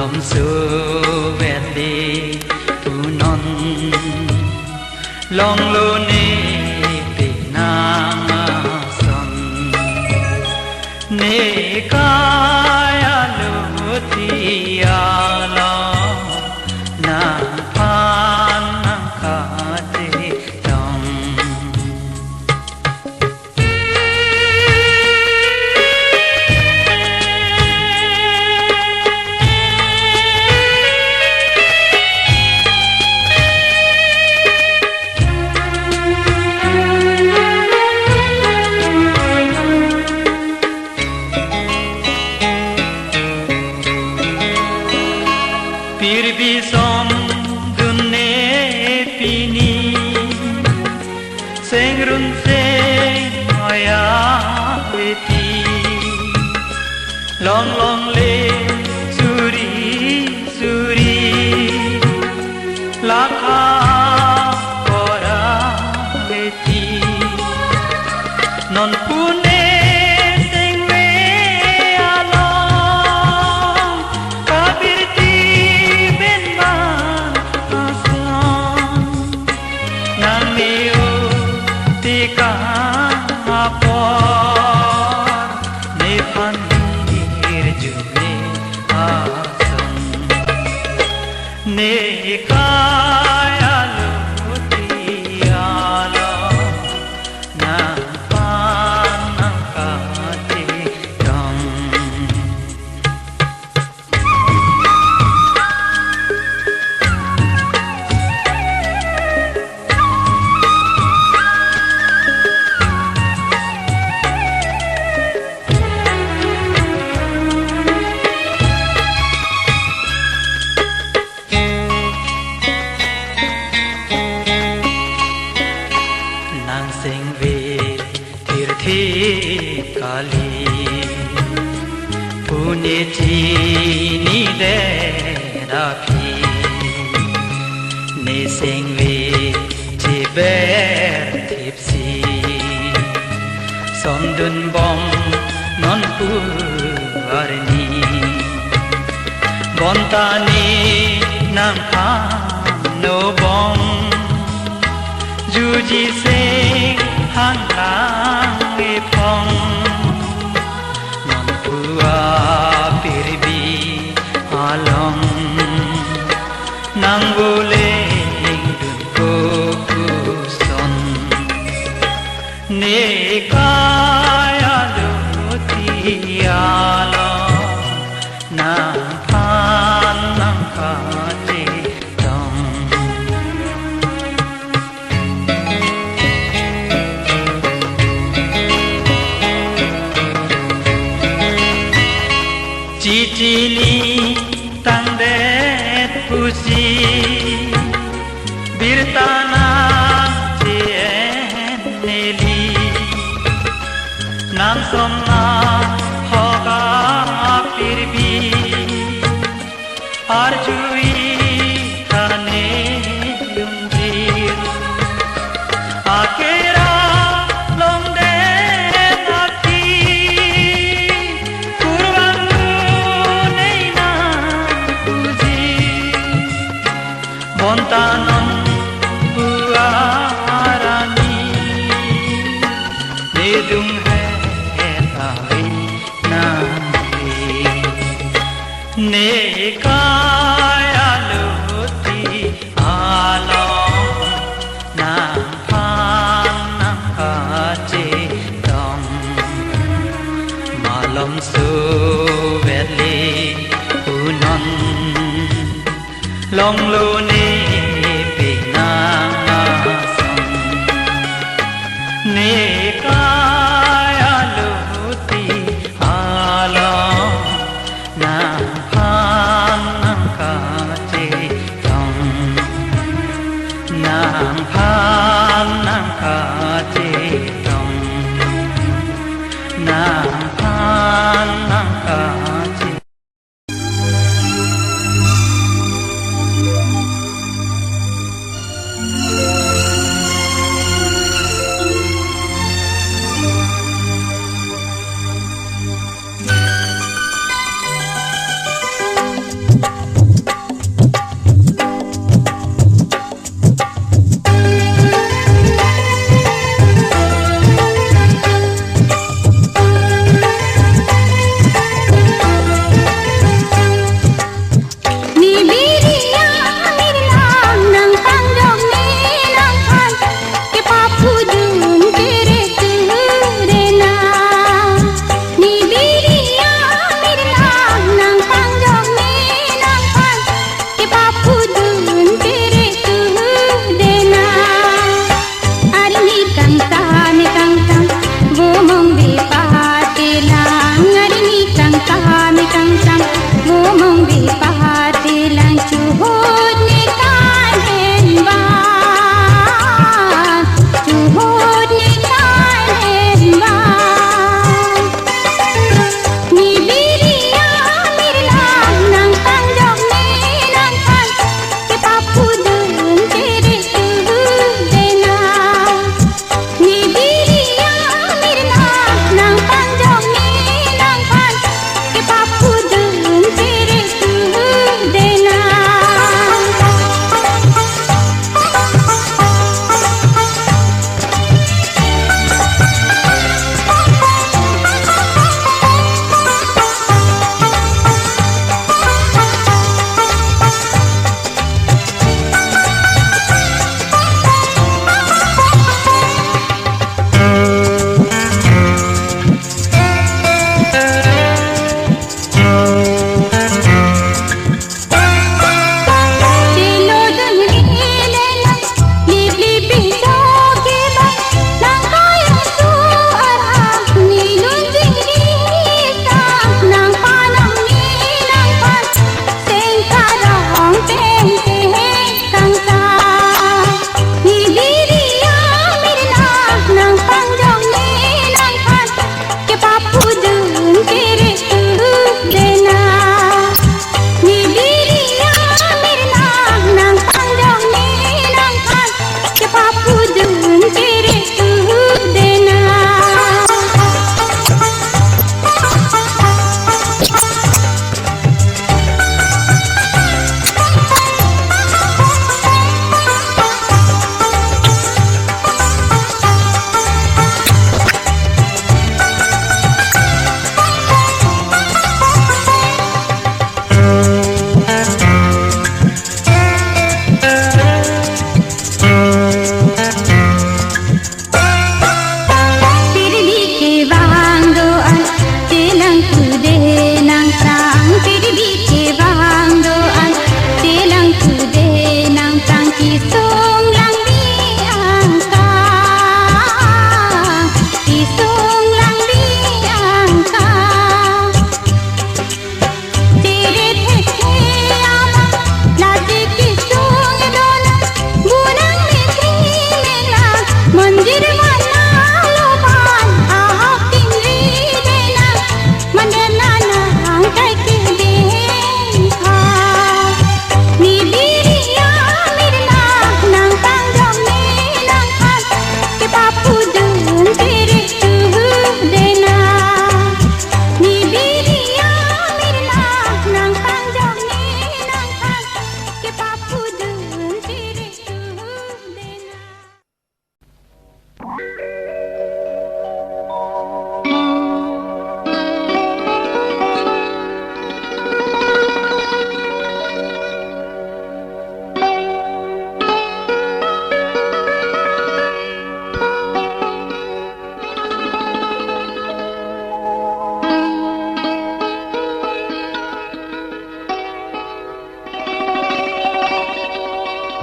lom su veli unon long lu ni pi na son ne kaya lu ti ala na pan na ka te dong फिर भी सोम दुने पीनी सेंगरुन से माया बेटी लोंग लोंग ले सूरी सूरी लाखा कोरा बेटी नॉन पुने ne kaya lu ti ala na pan na ka te dong sinh về thiệt thi kali pune chi ni de da phi ne sinh về chi ber thip si son dun bom non pu arni bon ta ni nam pha no bom du ji se hang lang e phong non pua pirbi along nang bole dun ko son ne kaya lu ti ala na pan nang ka te Cicili tangdet pusi birtana cien neli nam somna hoga pirbi arjui kane yumdir akera bontanon buarani nedung hai tai na ne kaya lu ti ala na pan na ka che dong malom su veli unon long lu ni pi na son ne kaya lu ti ala na pan na ka che dong na pan na ka che dong na pan na ka che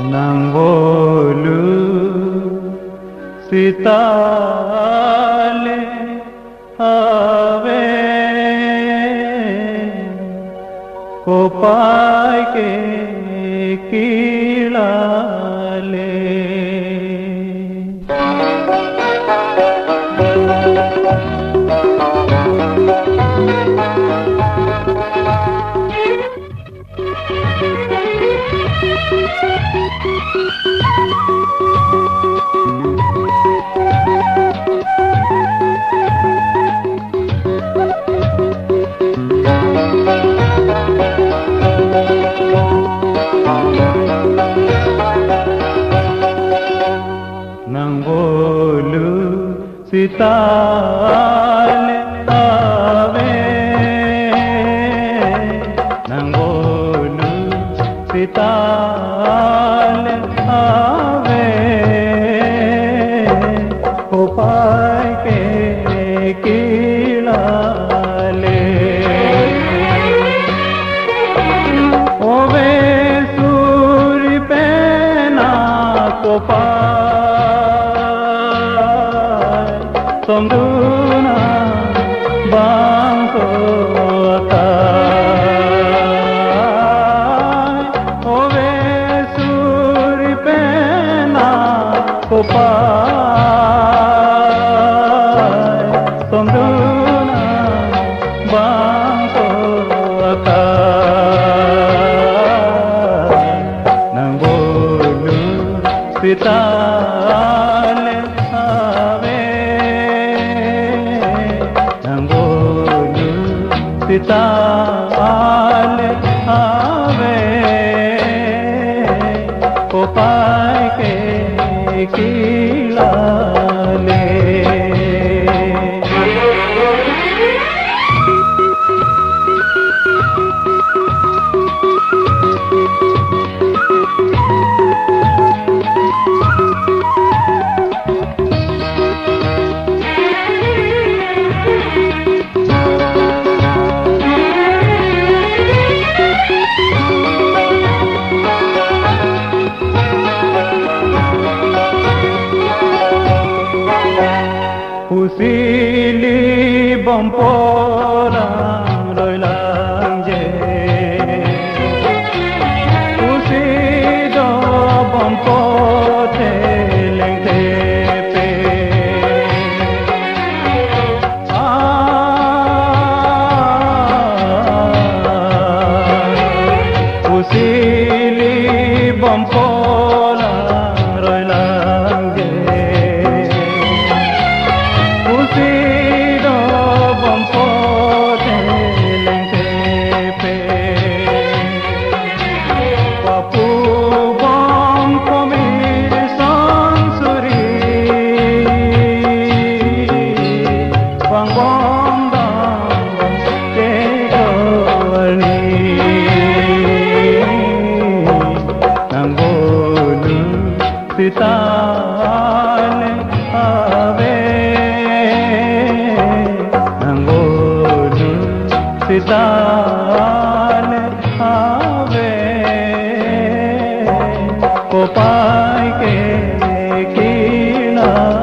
Nangolu sitale ave kopai ke kilale Nangolu sitale ave Nangolu sitale ave kopai ke kilale ove suri pena kopai Samduna bangko atai ove suri pena kopai Samduna bangko atai Nangolu sitale sitale ave kopai ke kilale Pusili bompolang roilang je Pusido bompote leng tepe Pusili bompolang roilang je Pusido bompote leng tepe Papu bom komisan suri Bang bom dang tegolni Nangolu sitale ave sitale ave kopai ke kilale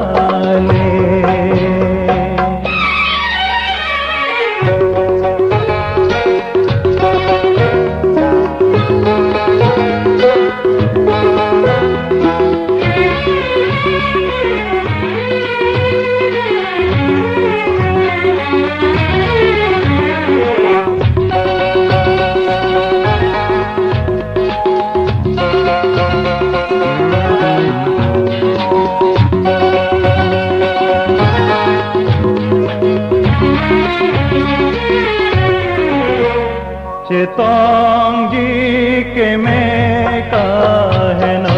चेतोंगी के मैं कहना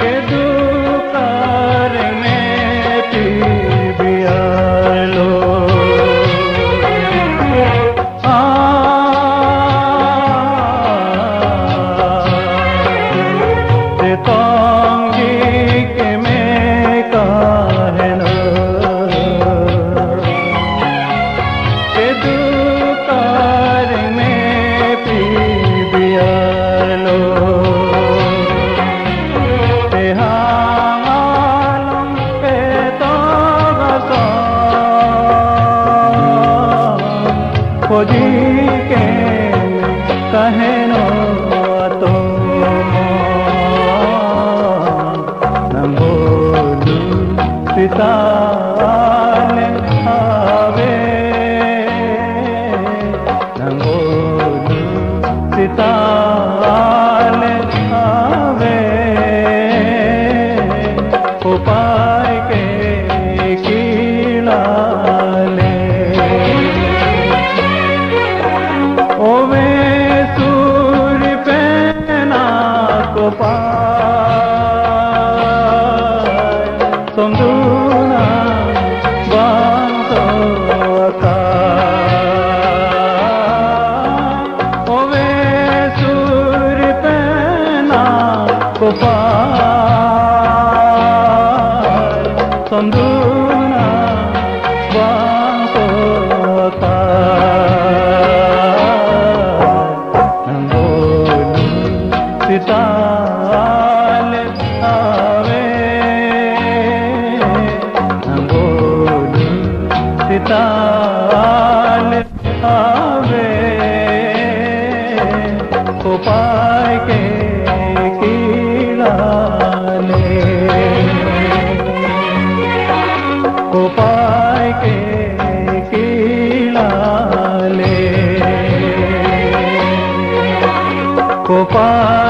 के दुकार में पिबियालो चेतोंगी के मैं कहना दुकार में P दिया खोजी के कहनो तो नंबोलू सिताले आवे नंबोलू सिताले आवे उपाय के कीलाले ओवे सूर्य पेना को पाय समदूना बांतो का ओवे सूर्य पेना को पाय समदूना बांतो का सिताले आवे नंगोलू सिताले आवे उपाय के कीलाले उपाय के कीलाले उपाय